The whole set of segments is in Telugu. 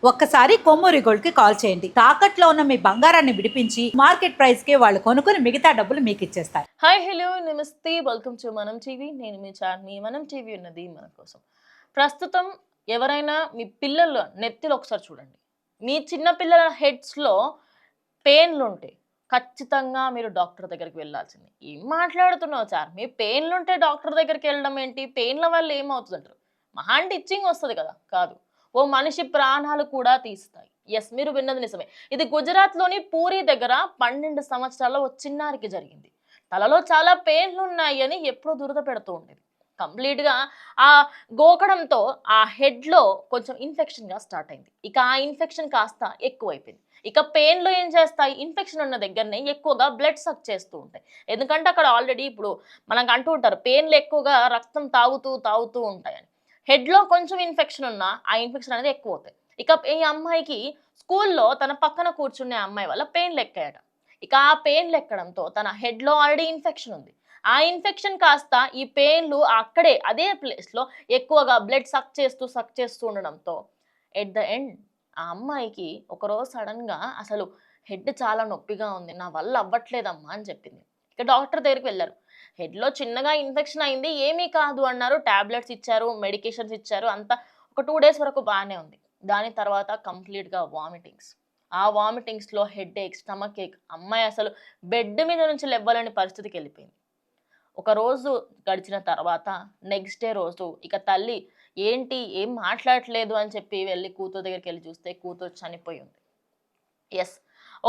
ఒక్కసారి కొమ్మూరి గోల్డ్ కి కాల్ చేయండి. తాకట్లో ఉన్న మీ బంగారాన్ని విడిపించి మార్కెట్ ప్రైస్ కి వాళ్ళు కొనుక్కుని మిగతా డబ్బులు మీకు ఇచ్చేస్తారు. హాయ్ హలో నమస్తే వెల్కమ్ టు మనం టీవీ. నేను మీ చార్మి. మనం టీవీ ఉన్నది మన కోసం. ప్రస్తుతం ఎవరైనా మీ పిల్లల నెత్తిలో ఒకసారి చూడండి. మీ చిన్న పిల్లల హెడ్స్లో పెయిన్లు ఉంటాయి. ఖచ్చితంగా మీరు డాక్టర్ దగ్గరికి వెళ్ళాల్సింది. ఏం మాట్లాడుతున్నావు చార్మి, పెయిన్లు ఉంటే డాక్టర్ దగ్గరికి వెళ్ళడం ఏంటి? పెయిన్ల వల్ల ఏమవుతుంది అంటారు. మహా అంటే ఇచ్చింగ్ వస్తుంది కదా, కాదు, ఓ మనిషి ప్రాణాలు కూడా తీస్తాయి. ఎస్, మీరు విన్నది నిజమే. ఇది గుజరాత్లోని పూరి దగ్గర 12 సంవత్సరాల ఓ చిన్నారికి జరిగింది. తలలో చాలా పెయిన్లు ఉన్నాయి అని ఎప్పుడూ దురద పెడుతూ ఉండేది. కంప్లీట్గా ఆ గోకడంతో ఆ హెడ్లో కొంచెం ఇన్ఫెక్షన్గా స్టార్ట్ అయింది. ఇక ఆ ఇన్ఫెక్షన్ కాస్త ఎక్కువైపోయింది. ఇక పెయిన్లో ఏం చేస్తాయి, ఇన్ఫెక్షన్ ఉన్న దగ్గరనే ఎక్కువగా బ్లడ్ సక్ చేస్తూ ఉంటాయి. ఎందుకంటే అక్కడ ఆల్రెడీ ఇప్పుడు మనకు అంటూ ఉంటారు, పెయిన్లు ఎక్కువగా రక్తం తాగుతూ ఉంటాయని. హెడ్లో కొంచెం ఇన్ఫెక్షన్ ఉన్నా ఆ ఇన్ఫెక్షన్ అనేది ఎక్కువ అవుతాయి. ఇక ఈ అమ్మాయికి స్కూల్లో తన పక్కన కూర్చునే అమ్మాయి వల్ల పెయిన్లు ఎక్కాయట. ఇక ఆ పెయిన్లు ఎక్కడంతో తన హెడ్లో ఆల్రెడీ ఇన్ఫెక్షన్ ఉంది. ఆ ఇన్ఫెక్షన్ కాస్త ఈ పెయిన్లు అక్కడే అదే ప్లేస్లో ఎక్కువగా బ్లడ్ సక్ చేస్తూ ఉండడంతో ఎట్ ద ఎండ్ ఆ అమ్మాయికి ఒకరోజు సడన్గా అసలు హెడ్ చాలా నొప్పిగా ఉంది, నా వల్ల అవ్వట్లేదమ్మా అని చెప్పింది. ఇక డాక్టర్ దగ్గరికి వెళ్ళారు. హెడ్లో చిన్నగా ఇన్ఫెక్షన్ అయింది, ఏమీ కాదు అన్నారు. టాబ్లెట్స్ ఇచ్చారు, మెడికేషన్స్ ఇచ్చారు, అంతా ఒక 2 డేస్ వరకు బాగానే ఉంది. దాని తర్వాత కంప్లీట్గా వామిటింగ్స్. ఆ వామిటింగ్స్లో హెడ్ ఏక్, స్టమక్ ఏక్, అమ్మాయి అసలు బెడ్ మీద నుంచి లేవ్వలేని పరిస్థితికి వెళ్ళిపోయింది. ఒక రోజు గడిచిన తర్వాత నెక్స్ట్ డే రోజు ఇక తల్లి ఏంటి ఏం మాట్లాడట్లేదు అని చెప్పి వెళ్ళి కూతురు దగ్గరికి వెళ్ళి చూస్తే కూతురు చనిపోయి ఉంది. ఎస్,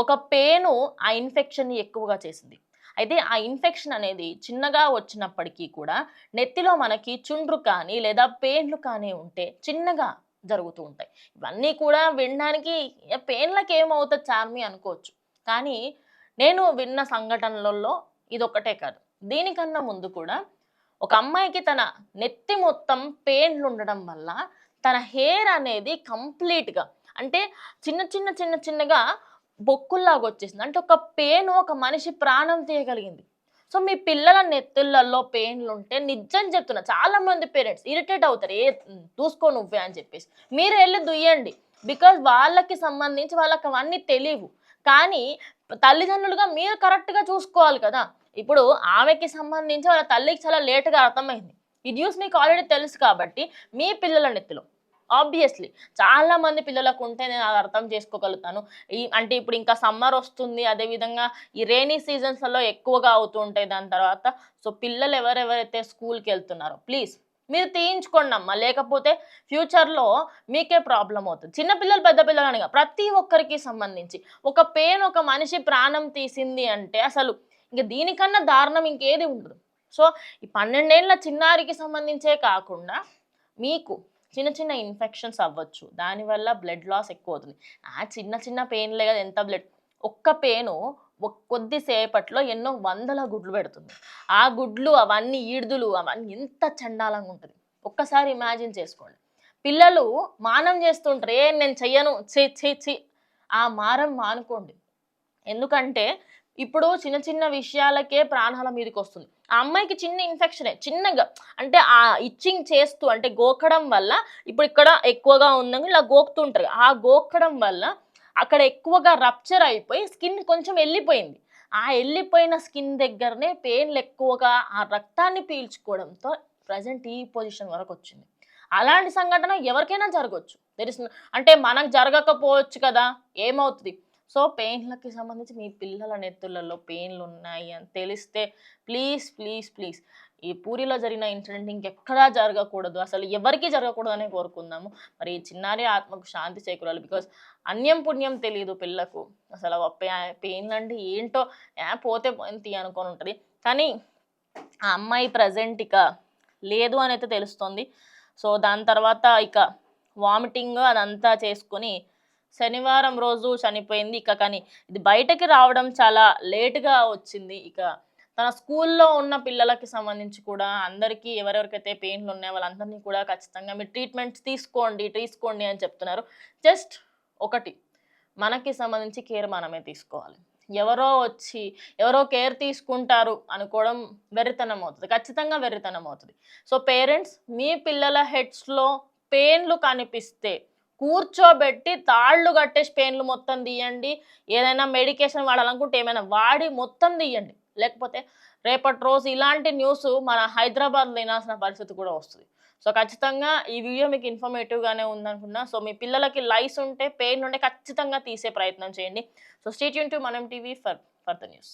ఒక పెయిన్ ఆ ఇన్ఫెక్షన్ని ఎక్కువగా చేసింది. అయితే ఆ ఇన్ఫెక్షన్ అనేది చిన్నగా వచ్చినప్పటికీ కూడా నెత్తిలో మనకి చుండ్రు కానీ లేదా పెయిన్లు కానీ ఉంటే చిన్నగా జరుగుతూ ఉంటాయి. ఇవన్నీ కూడా వినడానికి పెయిన్లకు ఏమవుతుంది చార్మి అనుకోవచ్చు. కానీ నేను విన్న సంఘటనలలో ఇదొక్కటే కాదు, దీనికన్నా ముందు కూడా ఒక అమ్మాయికి తన నెత్తి మొత్తం పెయిన్లు ఉండడం వల్ల తన హెయిర్ అనేది కంప్లీట్గా అంటే చిన్నగా బొక్కుల్లాగా వచ్చేసింది. అంటే ఒక పెయిన్ ఒక మనిషి ప్రాణం తీయగలిగింది. సో మీ పిల్లల నెత్తులలో పెయిన్లు ఉంటే నిజం చెప్తున్నా, చాలా మంది పేరెంట్స్ ఇరిటేట్ అవుతారు, చూసుకో నువ్వే అని చెప్పేసి. మీరు వెళ్ళి దుయ్యండి, బికాజ్ వాళ్ళకి సంబంధించి వాళ్ళకి అవన్నీ తెలియవు. కానీ తల్లిదండ్రులుగా మీరు కరెక్ట్గా చూసుకోవాలి కదా. ఇప్పుడు ఆమెకి సంబంధించి వాళ్ళ తల్లికి చాలా లేటుగా అర్థమైంది. ఈ న్యూస్ మీకు ఆల్రెడీ తెలుసు కాబట్టి మీ పిల్లల నెత్తిలో ఆబ్వియస్లీ చాలా మంది పిల్లలకు ఉంటే నేను అది అర్థం చేసుకోగలుగుతాను. అంటే ఇప్పుడు ఇంకా సమ్మర్ వస్తుంది, అదేవిధంగా ఈ రెయినీ సీజన్స్లో ఎక్కువగా అవుతూ ఉంటాయి. దాని తర్వాత సో పిల్లలు ఎవరెవరైతే స్కూల్కి వెళ్తున్నారో ప్లీజ్ మీరు తీయించుకోండి అమ్మా, లేకపోతే ఫ్యూచర్లో మీకే ప్రాబ్లం అవుతుంది. చిన్నపిల్లలు పెద్ద పిల్లలు అనగా ప్రతి ఒక్కరికి సంబంధించి ఒక పెయిన్ ఒక మనిషి ప్రాణం తీసింది అంటే అసలు ఇంక దీనికన్నా దారుణం ఇంకేది ఉండదు. సో ఈ 12 ఏళ్ల చిన్నారికి సంబంధించే కాకుండా మీకు చిన్న ఇన్ఫెక్షన్స్ అవ్వచ్చు, దానివల్ల బ్లడ్ లాస్ ఎక్కువ అవుతుంది. ఆ చిన్న పెయిన్లే కదా, ఎంత బ్లడ్, ఒక్క పెయిను కొద్దిసేపట్లో ఎన్నో వందల గుడ్లు పెడుతుంది. ఆ గుడ్లు అవన్నీ ఈడుదులు అవన్నీ ఎంత చండాలంగా ఉంటుంది ఒక్కసారి ఇమాజిన్ చేసుకోండి. పిల్లలు మానం చేస్తుంటారు, నేను చెయ్యను, ఛీ ఆ మారం మానుకోండి. ఎందుకంటే ఇప్పుడు చిన్న విషయాలకే ప్రాణాల మీదకి వస్తుంది. ఆ అమ్మాయికి చిన్న ఇన్ఫెక్షనే, చిన్నగా అంటే ఆ ఇచ్చింగ్ చేస్తూ అంటే గోకడం వల్ల ఇప్పుడు ఇక్కడ ఎక్కువగా ఉందని ఇలా గోకుతుంటారు. ఆ గోకడం వల్ల అక్కడ ఎక్కువగా రప్చర్ అయిపోయి స్కిన్ కొంచెం వెళ్ళిపోయింది. ఆ వెళ్ళిపోయిన స్కిన్ దగ్గరనే పెయిన్లు ఎక్కువగా ఆ రక్తాన్ని పీల్చుకోవడంతో ప్రజెంట్ ఈ పొజిషన్ వరకు వచ్చింది. అలాంటి సంఘటన ఎవరికైనా జరగవచ్చు. అంటే మనకు జరగకపోవచ్చు కదా, ఏమవుతుంది. సో పెయిన్లకి సంబంధించి మీ పిల్లల నెత్తులలో పెయిన్లు ఉన్నాయి అని తెలిస్తే ప్లీజ్ ఈ పూరిలో జరిగిన ఇన్సిడెంట్ ఇంకెక్కడా జరగకూడదు, అసలు ఎవరికి జరగకూడదనే కోరుకుందాము. మరి ఈ చిన్నారి ఆత్మకు శాంతి చేకూరాలి. బికాస్ అన్యం పుణ్యం తెలియదు పిల్లకు, అసలు పెయిన్లు అంటే ఏంటో పోతే పోయింది అనుకొని ఉంటుంది. కానీ ఆ అమ్మాయి ప్రజెంట్ ఇక లేదు అని అయితే తెలుస్తుంది. సో దాని తర్వాత ఇక వామిటింగ్ అదంతా చేసుకొని శనివారం రోజు చనిపోయింది. ఇక కానీ ఇది బయటకి రావడం చాలా లేటుగా వచ్చింది. ఇక తన స్కూల్లో ఉన్న పిల్లలకి సంబంధించి కూడా అందరికీ ఎవరెవరికైతే పెయిన్లు ఉన్నాయో వాళ్ళందరినీ కూడా ఖచ్చితంగా మీరు ట్రీట్మెంట్స్ తీసుకోండి అని చెప్తున్నారు. జస్ట్ ఒకటి, మనకి సంబంధించి కేర్ మనమే తీసుకోవాలి. ఎవరో కేర్ తీసుకుంటారు అనుకోవడం వెర్రితనం అవుతుంది, ఖచ్చితంగా వెర్రితనం అవుతుంది. సో పేరెంట్స్ మీ పిల్లల హెడ్స్లో పెయిన్లు కనిపిస్తే కూర్చోబెట్టి తాళ్ళు కట్టేసి పెయిన్లు మొత్తం తీయండి. ఏదైనా మెడికేషన్ వాడాలనుకుంటే ఏమైనా వాడి మొత్తం తీయండి. లేకపోతే రేపటి రోజు ఇలాంటి న్యూస్ మన హైదరాబాద్లో వినాల్సిన పరిస్థితి కూడా వస్తుంది. సో ఖచ్చితంగా ఈ వీడియో మీకు ఇన్ఫర్మేటివ్గానే ఉందనుకున్నా. సో మీ పిల్లలకి లైస్ ఉంటే, పెయిన్ ఉంటే ఖచ్చితంగా తీసే ప్రయత్నం చేయండి. సో స్టే ట్యూన్ టు మనం టీవీ ఫర్ ద న్యూస్.